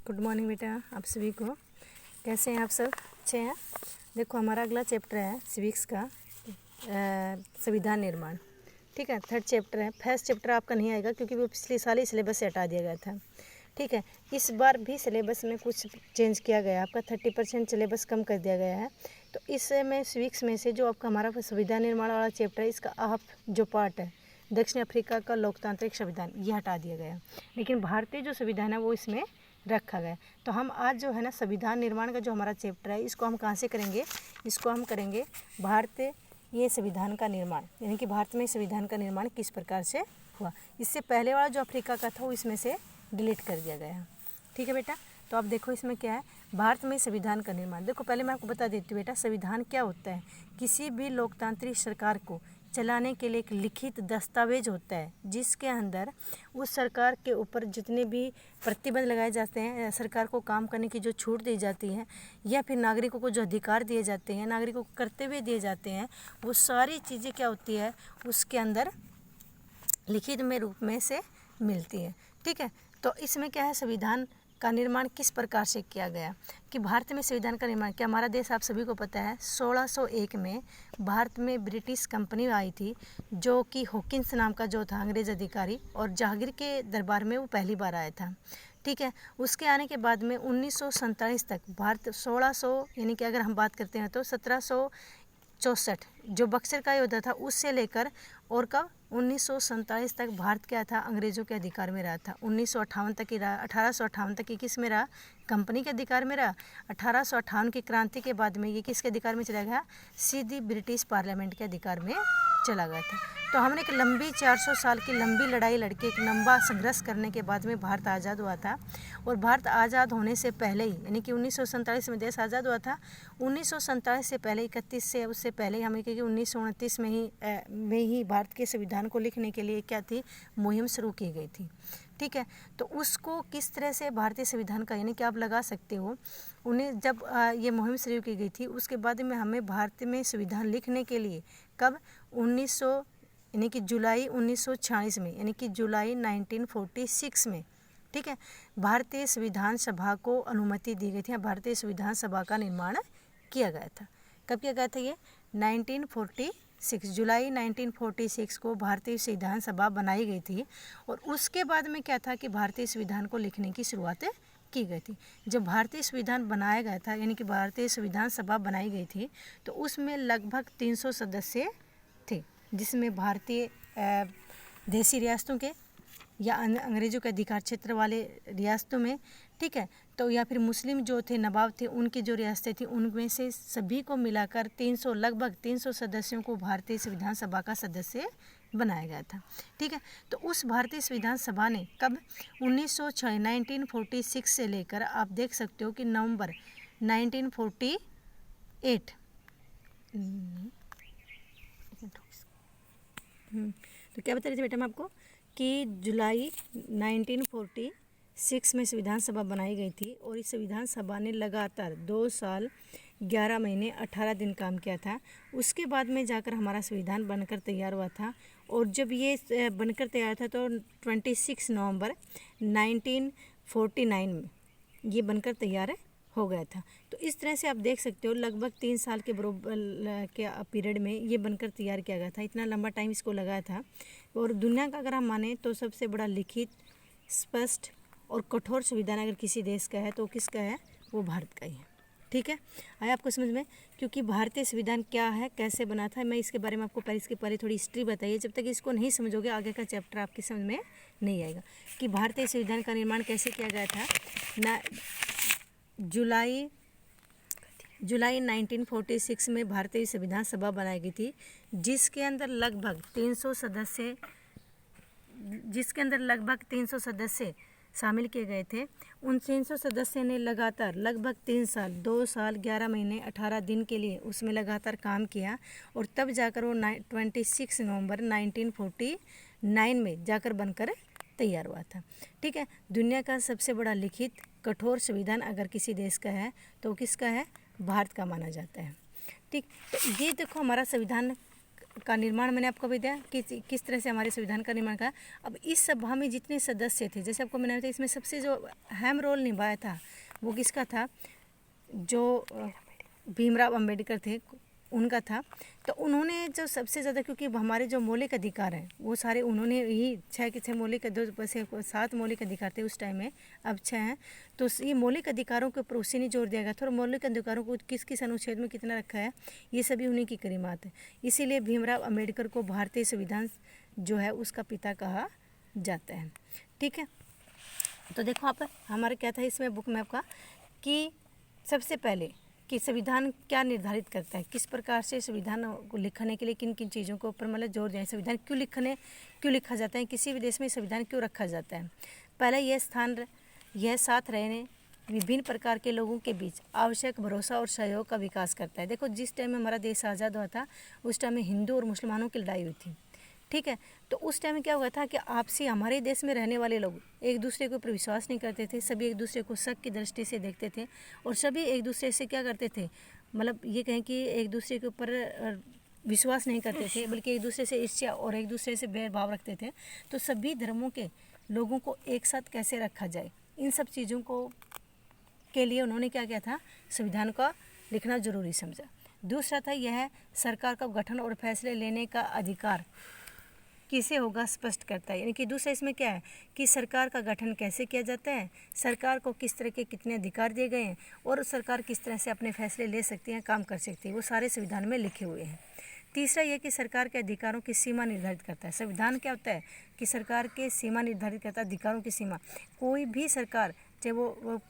Good morning बेटा, आप सभी को। कैसे हैं आप सब? अच्छे हैं? देखो, हमारा अगला चैप्टर है सिविक्स का संविधान निर्माण। ठीक है, थर्ड चैप्टर है। फर्स्ट चैप्टर आपका नहीं आएगा क्योंकि वो पिछले साल ही सिलेबस से हटा दिया गया था। ठीक है, इस बार भी सिलेबस में कुछ चेंज किया गया है। आपका 30% सिलेबस कम कर दिया गया है। तो इसमें सिविक्स में से जो आपका हमारा संविधान निर्माण वाला चैप्टर है, इसका आप जो पार्ट है दक्षिण अफ्रीका का लोकतांत्रिक संविधान, ये हटा दिया गया है। लेकिन भारतीय जो संविधान है वो इसमें रखा गया। तो हम आज जो है ना संविधान निर्माण का जो हमारा चैप्टर है, इसको हम कहाँ से करेंगे? इसको हम करेंगे भारतीय ये संविधान का निर्माण, यानी कि भारत में संविधान का निर्माण किस प्रकार से हुआ। इससे पहले वाला जो अफ्रीका का था वो इसमें से डिलीट कर दिया गया है। ठीक है बेटा, तो आप देखो इसमें क्या है, भारत में संविधान का निर्माण। देखो पहले मैं आपको बता देती हूँ बेटा, संविधान क्या होता है। किसी भी लोकतांत्रिक सरकार को चलाने के लिए एक लिखित दस्तावेज होता है, जिसके अंदर उस सरकार के ऊपर जितने भी प्रतिबंध लगाए जाते हैं, सरकार को काम करने की जो छूट दी जाती है, या फिर नागरिकों को जो अधिकार दिए जाते हैं, नागरिकों को कर्तव्य दिए जाते हैं, वो सारी चीज़ें क्या होती है उसके अंदर लिखित में रूप में से मिलती है। ठीक है, तो इसमें क्या है, संविधान का निर्माण किस प्रकार से किया गया कि भारत में संविधान का निर्माण क्या, हमारा देश आप सभी को पता है 1601 में भारत में ब्रिटिश कंपनी आई थी, जो कि हॉकिंस नाम का जो था अंग्रेज अधिकारी, और जहांगीर के दरबार में वो पहली बार आया था। ठीक है, उसके आने के बाद में 1947 तक भारत 1600 यानी कि अगर हम बात करते हैं तो 1764 जो बक्सर का युद्ध था उससे लेकर और कब 1947 तक भारत क्या था, अंग्रेजों के अधिकार में रहा था। 1958 तक ही रहा, 1858 तक ये किस में रहा, कंपनी के अधिकार में रहा। 1858 की क्रांति के बाद में ये किसके अधिकार में चला गया, सीधी ब्रिटिश पार्लियामेंट के अधिकार में चला गया था। तो हमने एक लंबी 400 साल की लंबी लड़ाई लड़के एक लंबा संघर्ष करने के बाद में भारत आज़ाद हुआ था। और भारत आज़ाद होने से पहले ही यानी कि 1947 में देश आज़ाद हुआ था। 1947 से पहले 31 से उससे पहले ही हमें, क्योंकि 1929 में ही भारत के संविधान को लिखने के लिए क्या थी, मुहिम शुरू की गई थी। ठीक है, तो उसको किस तरह से भारतीय संविधान का यानी कि आप लगा सकते हो, उन्हें जब ये मुहिम शुरू की गई थी उसके बाद में हमें भारत में संविधान लिखने के लिए कब 1900 यानी कि जुलाई 1946 में, यानी कि जुलाई 1946 में, ठीक है, भारतीय संविधान सभा को अनुमति दी गई थी। भारतीय संविधान सभा का निर्माण किया गया था। कब किया गया था ये? 1946, जुलाई 1946 को भारतीय संविधान सभा बनाई गई थी। और उसके बाद में क्या था कि भारतीय संविधान को लिखने की शुरुआत की गई थी। जब भारतीय संविधान बनाया गया था यानी कि भारतीय संविधान सभा बनाई गई थी, तो उसमें लगभग 300 सदस्य थे, जिसमें भारतीय देशी रियासतों के या अंग्रेजों के अधिकार क्षेत्र वाले रियासतों में, ठीक है, तो या फिर मुस्लिम जो थे नवाब थे उनकी जो रियासतें थी, उनमें से सभी को मिलाकर 300 लगभग 300 सदस्यों को भारतीय संविधान सभा का सदस्य बनाया गया था। ठीक है, तो उस भारतीय संविधान सभा ने कब 1946 से लेकर आप देख सकते हो कि नवंबर 1948 तो क्या बता रही थी बेटा मैं आपको कि जुलाई 1946 में संविधान सभा बनाई गई थी। और इस संविधान सभा ने लगातार 2 साल 11 महीने 18 दिन काम किया था। उसके बाद में जाकर हमारा संविधान बनकर तैयार हुआ था। और जब ये बनकर तैयार था तो 26 नवंबर 1949 में ये बनकर तैयार हो गया था। तो इस तरह से आप देख सकते हो लगभग 3 साल के बरोबर के पीरियड में ये बनकर तैयार किया गया था। इतना लंबा टाइम इसको लगा था। और दुनिया का अगर हम माने तो सबसे बड़ा लिखित, स्पष्ट और कठोर संविधान अगर किसी देश का है तो किसका है, वो भारत का ही है। ठीक है, आया आपको समझ में? क्योंकि भारतीय संविधान क्या है, कैसे बना था, मैं इसके बारे में आपको इसके पहले थोड़ी हिस्ट्री बताइए। जब तक इसको नहीं समझोगे आगे का चैप्टर आपकी समझ में नहीं आएगा कि भारतीय संविधान का निर्माण कैसे किया गया था ना। जुलाई 1946 में भारतीय संविधान सभा बनाई गई थी, जिसके अंदर लगभग 300 सदस्य शामिल किए गए थे। उन 300 सदस्य ने लगातार लगभग 3 साल 2 साल 11 महीने 18 दिन के लिए उसमें लगातार काम किया। और तब जाकर वो 26 नवंबर 1949 में जाकर बनकर तैयार हुआ था। ठीक है, दुनिया का सबसे बड़ा लिखित कठोर संविधान अगर किसी देश का है तो किसका है, भारत का माना जाता है। ठीक, तो ये देखो हमारा संविधान का निर्माण मैंने आपको बताया कि किस तरह से हमारे संविधान का निर्माण करा। अब इस सभा में जितने सदस्य थे, जैसे आपको मैंने बताया, इसमें सबसे जो अहम रोल निभाया था वो किसका था, जो भीमराव अंबेडकर थे उनका था। तो उन्होंने जो सबसे ज़्यादा, क्योंकि हमारे जो मौलिक अधिकार हैं वो सारे उन्होंने ही 6 मौलिक 7 मौलिक अधिकार थे उस टाइम में, अब 6 हैं। तो ये मौलिक अधिकारों के ऊपर उसी ने जोर दिया गया था, और मौलिक अधिकारों को किस किस अनुच्छेद में कितना रखा है ये सभी उन्हीं की करीमात है। इसीलिए भीमराव अंबेडकर को भारतीय संविधान जो है उसका पिता कहा जाता है। ठीक है, तो देखो आप हमारे क्या था इसमें बुक में आपका कि सबसे पहले कि संविधान क्या निर्धारित करता है, किस प्रकार से संविधान को लिखने के लिए किन किन चीज़ों के ऊपर मतलब जोर दें, संविधान क्यों लिखा जाता है, किसी भी देश में संविधान क्यों रखा जाता है। पहला यह साथ रहने विभिन्न प्रकार के लोगों के बीच आवश्यक भरोसा और सहयोग का विकास करता है। देखो जिस टाइम में हमारा देश आज़ाद हुआ था उस टाइम में हिंदू और मुसलमानों की लड़ाई हुई थी। ठीक है, तो उस टाइम में क्या हुआ था कि आपसी हमारे देश में रहने वाले लोग एक दूसरे के ऊपर विश्वास नहीं करते थे, सभी एक दूसरे को शक की दृष्टि से देखते थे, और सभी एक दूसरे से क्या करते थे, मतलब ये कहें कि एक दूसरे के ऊपर विश्वास नहीं करते थे, बल्कि एक दूसरे से ईर्ष्या और एक दूसरे से भेदभाव रखते थे। तो सभी धर्मों के लोगों को एक साथ कैसे रखा जाए, इन सब चीज़ों को के लिए उन्होंने क्या किया था, संविधान का लिखना जरूरी समझा। दूसरा था यह सरकार का गठन और फैसले लेने का अधिकार किसे होगा स्पष्ट करता है। यानी कि दूसरा इसमें क्या है कि सरकार का गठन कैसे किया जाता है, सरकार को किस तरह के कितने अधिकार दिए गए हैं, और सरकार किस तरह से अपने फैसले ले सकती है, काम कर सकती है, वो सारे संविधान में लिखे हुए हैं। तीसरा यह कि सरकार के अधिकारों की सीमा निर्धारित करता है। संविधान क्या होता है कि सरकार के सीमा निर्धारित करता है, अधिकारों की सीमा। कोई भी सरकार चाहे वो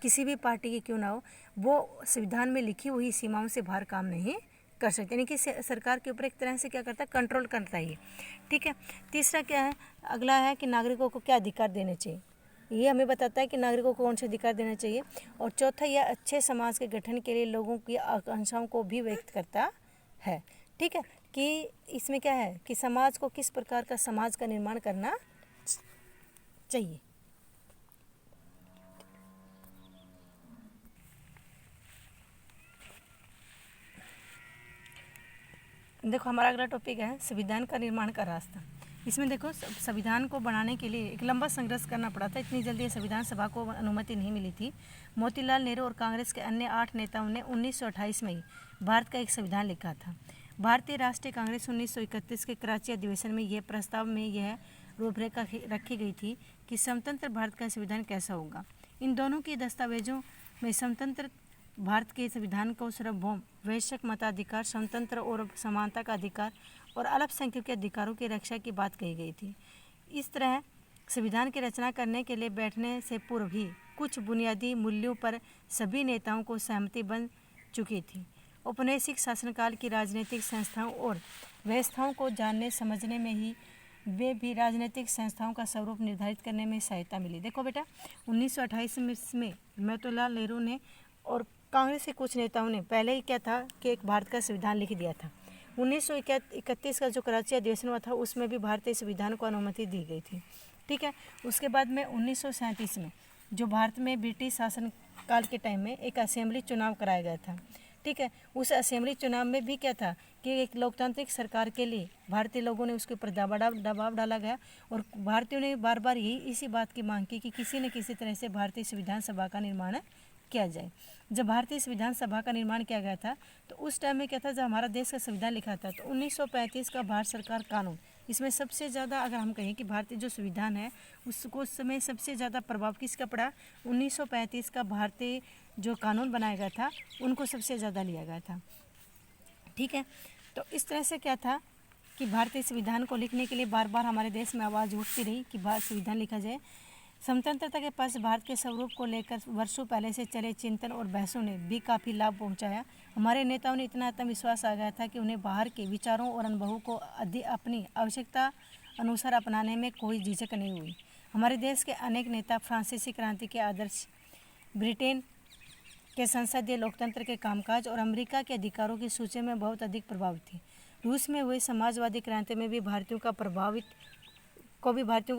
किसी भी पार्टी की क्यों ना हो, वो संविधान में लिखी हुई सीमाओं से बाहर काम नहीं कर सकते, यानी कि सरकार के ऊपर एक तरह से क्या करता है, कंट्रोल करता है ये। ठीक है, तीसरा क्या है, अगला है कि नागरिकों को क्या अधिकार देने चाहिए, ये हमें बताता है कि नागरिकों को कौन से अधिकार देना चाहिए। और चौथा यह अच्छे समाज के गठन के लिए लोगों की आकांक्षाओं को भी व्यक्त करता है। ठीक है, कि इसमें क्या है कि समाज को किस प्रकार का समाज का निर्माण करना चाहिए। देखो हमारा अगला टॉपिक है संविधान का निर्माण का रास्ता। इसमें देखो संविधान को बनाने के लिए एक लंबा संघर्ष करना पड़ा था, इतनी जल्दी संविधान सभा को अनुमति नहीं मिली थी। मोतीलाल नेहरू और कांग्रेस के अन्य 8 नेताओं ने 1928 में ही भारत का एक संविधान लिखा था। भारतीय राष्ट्रीय कांग्रेस 1931 के कराची अधिवेशन में यह प्रस्ताव में यह रूपरेखा रखी गई थी कि स्वतंत्र भारत का संविधान कैसा होगा। इन दोनों के दस्तावेजों में स्वतंत्र भारत के संविधान को सार्वभौम वैश्विक मताधिकार, स्वतंत्र और समानता का अधिकार और अल्पसंख्यक के अधिकारों की रक्षा की बात कही गई थी। इस तरह संविधान की रचना करने के लिए बैठने से पूर्व ही कुछ बुनियादी मूल्यों पर सभी नेताओं को सहमति बन चुकी थी। औपनिवेशिक शासनकाल की राजनीतिक संस्थाओं और व्यवस्थाओं को जानने समझने में ही वे भी राजनीतिक संस्थाओं का स्वरूप निर्धारित करने में सहायता मिली। देखो बेटा 1928 में मोतीलाल नेहरू ने और कांग्रेस के कुछ नेताओं ने पहले ही क्या था कि एक भारत का संविधान लिख दिया था। 1931 का जो कराची अधिवेशन हुआ था उसमें भी भारतीय संविधान को अनुमति दी गई थी। ठीक है, उसके बाद में 1937 में जो भारत में ब्रिटिश शासन काल के टाइम में एक असेंबली चुनाव कराया गया था। ठीक है, उस असेंबली चुनाव में भी क्या था कि एक लोकतांत्रिक सरकार के लिए भारतीय लोगों ने उसके ऊपर दबाव डाला गया, और भारतीयों ने बार बार इसी बात की मांग की कि किसी न किसी तरह से भारतीय संविधान सभा का निर्माण किया जाए। जब भारतीय संविधान सभा का निर्माण किया गया था तो उस टाइम में क्या था, जब हमारा देश का संविधान लिखा था तो 1935 का भारत सरकार कानून, इसमें सबसे ज़्यादा अगर हम कहें कि भारतीय जो संविधान है उसको उस समय सबसे ज़्यादा प्रभाव किसका पड़ा, 1935 का भारतीय जो कानून बनाया गया था उनको सबसे ज़्यादा लिया गया था। ठीक है, तो इस तरह से क्या था कि भारतीय संविधान को लिखने के लिए बार बार हमारे देश में आवाज़ उठती रही कि भारत संविधान लिखा जाए। स्वतंत्रता के पास भारत के स्वरूप को लेकर वर्षों पहले से चले चिंतन और बहसों ने भी काफ़ी लाभ पहुंचाया। हमारे नेताओं ने इतना आत्मविश्वास आ गया था कि उन्हें बाहर के विचारों और अनुभवों को अपनी आवश्यकता अनुसार अपनाने में कोई झिझक नहीं हुई। हमारे देश के अनेक नेता फ्रांसीसी क्रांति के आदर्श, ब्रिटेन के संसदीय लोकतंत्र के कामकाज और अमेरिका के अधिकारों की सूची में बहुत अधिक प्रभावित थे। रूस में हुई समाजवादी क्रांति में भी भारतीयों को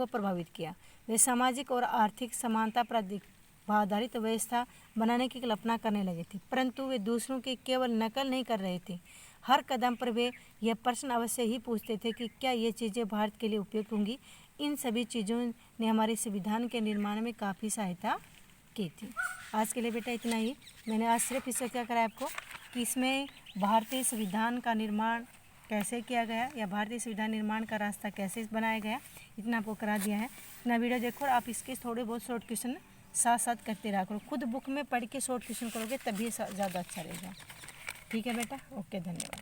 प्रभावित किया। वे सामाजिक और आर्थिक समानता पर आधारित व्यवस्था बनाने की कल्पना करने लगे थे, परंतु वे दूसरों की केवल नकल नहीं कर रहे थे। हर कदम पर वे यह प्रश्न अवश्य ही पूछते थे कि क्या ये चीज़ें भारत के लिए उपयुक्त होंगी। इन सभी चीज़ों ने हमारे संविधान के निर्माण में काफ़ी सहायता की थी। आज के लिए बेटा इतना ही। मैंने आज सिर्फ इससे क्या करा आपको कि इसमें भारतीय संविधान का निर्माण कैसे किया गया या भारतीय संविधान निर्माण का रास्ता कैसे बनाया गया, इतना आपको करा दिया है। इतना वीडियो देखो और आप इसके थोड़े बहुत शॉर्ट क्वेश्चन साथ साथ करते रहा करो। खुद बुक में पढ़ के शॉर्ट क्वेश्चन करोगे तभी ज़्यादा अच्छा रहेगा। ठीक है बेटा, ओके, धन्यवाद।